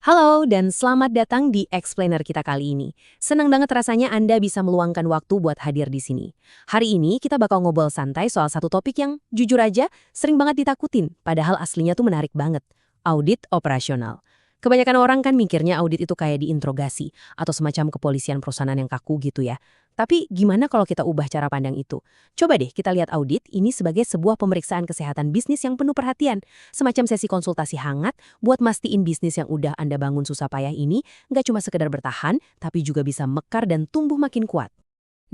Halo dan selamat datang di Explainer kita kali ini. Senang banget rasanya Anda bisa meluangkan waktu buat hadir di sini. Hari ini kita bakal ngobrol santai soal satu topik yang jujur aja sering banget ditakutin, padahal aslinya tuh menarik banget. Audit operasional. Kebanyakan orang kan mikirnya audit itu kayak diinterogasi atau semacam kepolisian perusahaan yang kaku gitu ya. Tapi gimana kalau kita ubah cara pandang itu? Coba deh kita lihat audit ini sebagai sebuah pemeriksaan kesehatan bisnis yang penuh perhatian. Semacam sesi konsultasi hangat buat mastiin bisnis yang udah Anda bangun susah payah ini nggak cuma sekedar bertahan, tapi juga bisa mekar dan tumbuh makin kuat.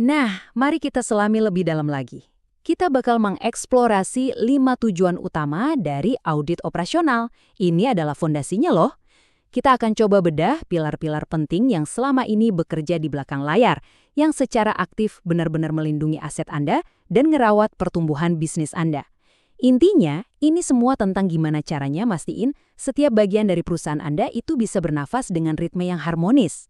Nah, mari kita selami lebih dalam lagi. Kita bakal mengeksplorasi 5 tujuan utama dari audit operasional. Ini adalah fondasinya loh. Kita akan coba bedah pilar-pilar penting yang selama ini bekerja di belakang layar, yang secara aktif benar-benar melindungi aset Anda dan ngerawat pertumbuhan bisnis Anda. Intinya, ini semua tentang gimana caranya mastiin setiap bagian dari perusahaan Anda itu bisa bernafas dengan ritme yang harmonis.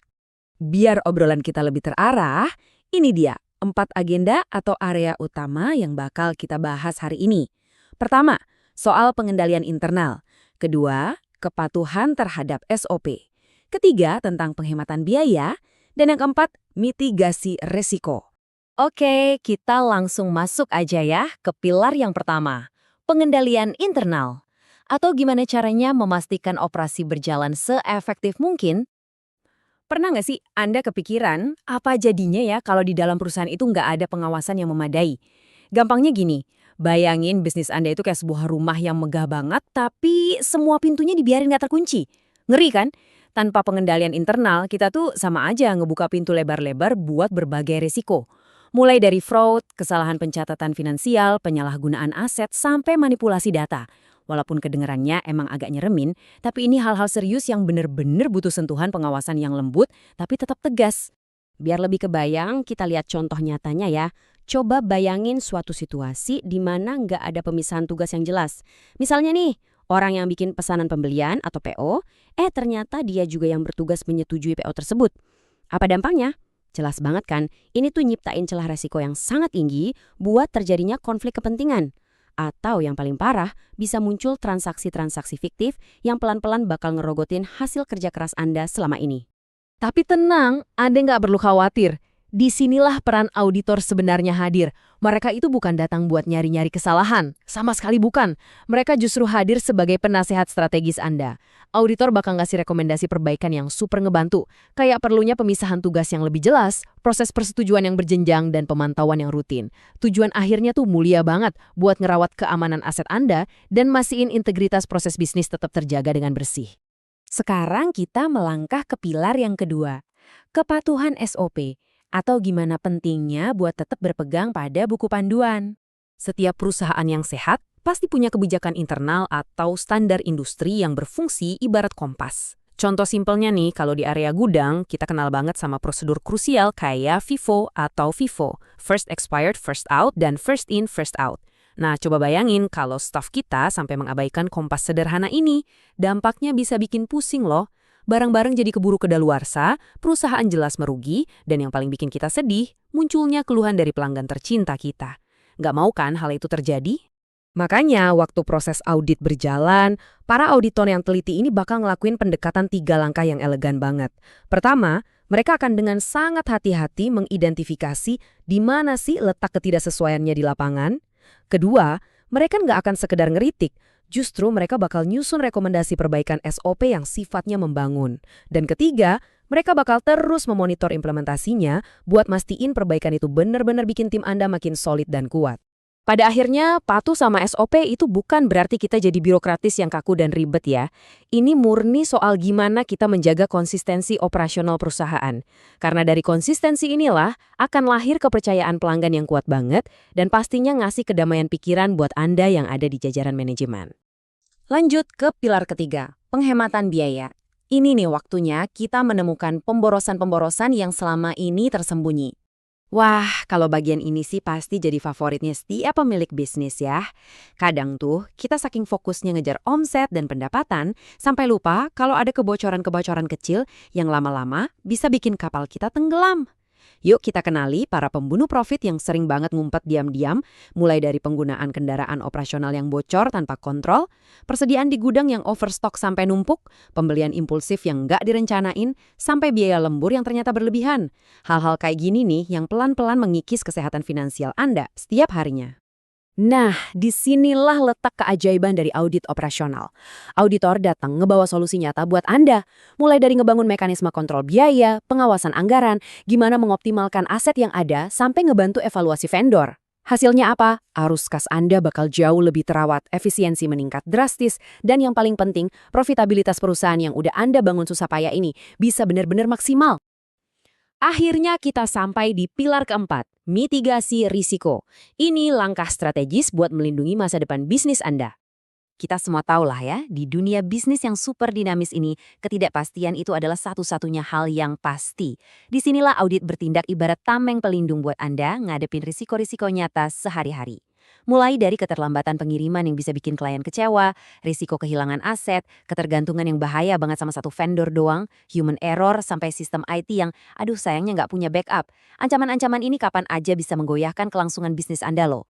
Biar obrolan kita lebih terarah, ini dia 4 agenda atau area utama yang bakal kita bahas hari ini. Pertama, soal pengendalian internal. Kedua, kepatuhan terhadap SOP. Ketiga, tentang penghematan biaya. Dan yang keempat, mitigasi resiko. Oke, kita langsung masuk aja ya ke pilar yang pertama. Pengendalian internal. Atau gimana caranya memastikan operasi berjalan seefektif mungkin? Pernah nggak sih Anda kepikiran apa jadinya ya kalau di dalam perusahaan itu nggak ada pengawasan yang memadai? Gampangnya gini, bayangin bisnis Anda itu kayak sebuah rumah yang megah banget tapi semua pintunya dibiarin nggak terkunci. Ngeri kan? Tanpa pengendalian internal, kita tuh sama aja ngebuka pintu lebar-lebar buat berbagai resiko. Mulai dari fraud, kesalahan pencatatan finansial, penyalahgunaan aset, sampai manipulasi data. Walaupun kedengarannya emang agak nyeremin, tapi ini hal-hal serius yang bener-bener butuh sentuhan pengawasan yang lembut, tapi tetap tegas. Biar lebih kebayang, kita lihat contoh nyatanya ya. Coba bayangin suatu situasi di mana nggak ada pemisahan tugas yang jelas. Misalnya nih, orang yang bikin pesanan pembelian atau PO, ternyata dia juga yang bertugas menyetujui PO tersebut. Apa dampaknya? Jelas banget kan, ini tuh nyiptain celah resiko yang sangat tinggi buat terjadinya konflik kepentingan. Atau yang paling parah, bisa muncul transaksi-transaksi fiktif yang pelan-pelan bakal ngerogotin hasil kerja keras Anda selama ini. Tapi tenang, Anda nggak perlu khawatir. Disinilah peran auditor sebenarnya hadir. Mereka itu bukan datang buat nyari-nyari kesalahan. Sama sekali bukan. Mereka justru hadir sebagai penasehat strategis Anda. Auditor bakal ngasih rekomendasi perbaikan yang super ngebantu. Kayak perlunya pemisahan tugas yang lebih jelas, proses persetujuan yang berjenjang, dan pemantauan yang rutin. Tujuan akhirnya tuh mulia banget buat ngerawat keamanan aset Anda dan mastiin integritas proses bisnis tetap terjaga dengan bersih. Sekarang kita melangkah ke pilar yang kedua. Kepatuhan SOP. Atau gimana pentingnya buat tetap berpegang pada buku panduan. Setiap perusahaan yang sehat pasti punya kebijakan internal atau standar industri yang berfungsi ibarat kompas. Contoh simpelnya nih, kalau di area gudang, kita kenal banget sama prosedur krusial kayak FIFO atau FIFO, First Expired, First Out, dan First In, First Out. Nah, coba bayangin kalau staf kita sampai mengabaikan kompas sederhana ini, dampaknya bisa bikin pusing loh. Barang-barang jadi keburu kedaluarsa, perusahaan jelas merugi, dan yang paling bikin kita sedih, munculnya keluhan dari pelanggan tercinta kita. Nggak mau kan hal itu terjadi? Makanya, waktu proses audit berjalan, para auditor yang teliti ini bakal ngelakuin pendekatan 3 langkah yang elegan banget. Pertama, mereka akan dengan sangat hati-hati mengidentifikasi di mana sih letak ketidaksesuaiannya di lapangan. Kedua, mereka nggak akan sekedar ngeritik, justru mereka bakal nyusun rekomendasi perbaikan SOP yang sifatnya membangun. Dan ketiga, mereka bakal terus memonitor implementasinya buat mastiin perbaikan itu benar-benar bikin tim Anda makin solid dan kuat. Pada akhirnya, patuh sama SOP itu bukan berarti kita jadi birokratis yang kaku dan ribet ya. Ini murni soal gimana kita menjaga konsistensi operasional perusahaan. Karena dari konsistensi inilah akan lahir kepercayaan pelanggan yang kuat banget dan pastinya ngasih kedamaian pikiran buat Anda yang ada di jajaran manajemen. Lanjut ke pilar ketiga, penghematan biaya. Ini nih waktunya kita menemukan pemborosan-pemborosan yang selama ini tersembunyi. Wah, kalau bagian ini sih pasti jadi favoritnya setiap pemilik bisnis ya. Kadang tuh kita saking fokusnya ngejar omset dan pendapatan, sampai lupa kalau ada kebocoran-kebocoran kecil yang lama-lama bisa bikin kapal kita tenggelam. Yuk kita kenali para pembunuh profit yang sering banget ngumpet diam-diam, mulai dari penggunaan kendaraan operasional yang bocor tanpa kontrol, persediaan di gudang yang overstock sampai numpuk, pembelian impulsif yang nggak direncanain, sampai biaya lembur yang ternyata berlebihan. Hal-hal kayak gini nih yang pelan-pelan mengikis kesehatan finansial Anda setiap harinya. Nah, disinilah letak keajaiban dari audit operasional. Auditor datang ngebawa solusi nyata buat Anda. Mulai dari ngebangun mekanisme kontrol biaya, pengawasan anggaran, gimana mengoptimalkan aset yang ada, sampai ngebantu evaluasi vendor. Hasilnya apa? Arus kas Anda bakal jauh lebih terawat, efisiensi meningkat drastis, dan yang paling penting, profitabilitas perusahaan yang udah Anda bangun susah payah ini bisa benar-benar maksimal. Akhirnya kita sampai di pilar keempat, mitigasi risiko. Ini langkah strategis buat melindungi masa depan bisnis Anda. Kita semua tahu lah ya, di dunia bisnis yang super dinamis ini, ketidakpastian itu adalah satu-satunya hal yang pasti. Disinilah audit bertindak ibarat tameng pelindung buat Anda ngadepin risiko-risiko nyata sehari-hari. Mulai dari keterlambatan pengiriman yang bisa bikin klien kecewa, risiko kehilangan aset, ketergantungan yang bahaya banget sama satu vendor doang, human error, sampai sistem IT yang, aduh sayangnya nggak punya backup. Ancaman-ancaman ini kapan aja bisa menggoyahkan kelangsungan bisnis Anda loh.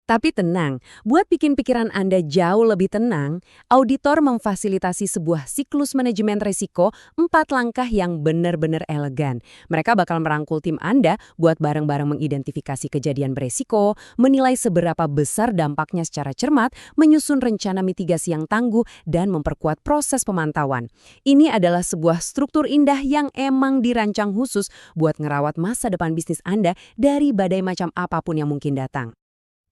Tapi tenang, buat bikin pikiran Anda jauh lebih tenang, auditor memfasilitasi sebuah siklus manajemen risiko 4 langkah yang benar-benar elegan. Mereka bakal merangkul tim Anda buat bareng-bareng mengidentifikasi kejadian beresiko, menilai seberapa besar dampaknya secara cermat, menyusun rencana mitigasi yang tangguh, dan memperkuat proses pemantauan. Ini adalah sebuah struktur indah yang emang dirancang khusus buat ngerawat masa depan bisnis Anda dari badai macam apapun yang mungkin datang.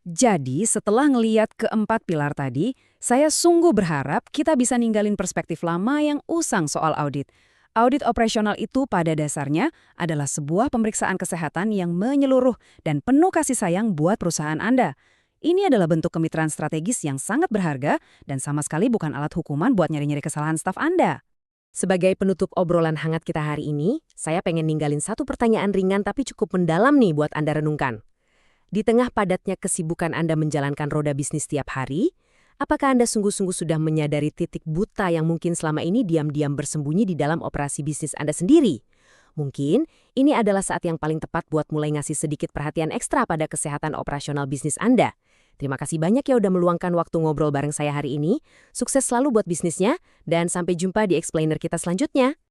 Jadi, setelah ngeliat keempat pilar tadi, saya sungguh berharap kita bisa ninggalin perspektif lama yang usang soal audit. Audit operasional itu pada dasarnya adalah sebuah pemeriksaan kesehatan yang menyeluruh dan penuh kasih sayang buat perusahaan Anda. Ini adalah bentuk kemitraan strategis yang sangat berharga dan sama sekali bukan alat hukuman buat nyari-nyari kesalahan staf Anda. Sebagai penutup obrolan hangat kita hari ini, saya pengen ninggalin satu pertanyaan ringan tapi cukup mendalam nih buat Anda renungkan. Di tengah padatnya kesibukan Anda menjalankan roda bisnis setiap hari, apakah Anda sungguh-sungguh sudah menyadari titik buta yang mungkin selama ini diam-diam bersembunyi di dalam operasi bisnis Anda sendiri? Mungkin ini adalah saat yang paling tepat buat mulai ngasih sedikit perhatian ekstra pada kesehatan operasional bisnis Anda. Terima kasih banyak ya udah meluangkan waktu ngobrol bareng saya hari ini. Sukses selalu buat bisnisnya, dan sampai jumpa di explainer kita selanjutnya.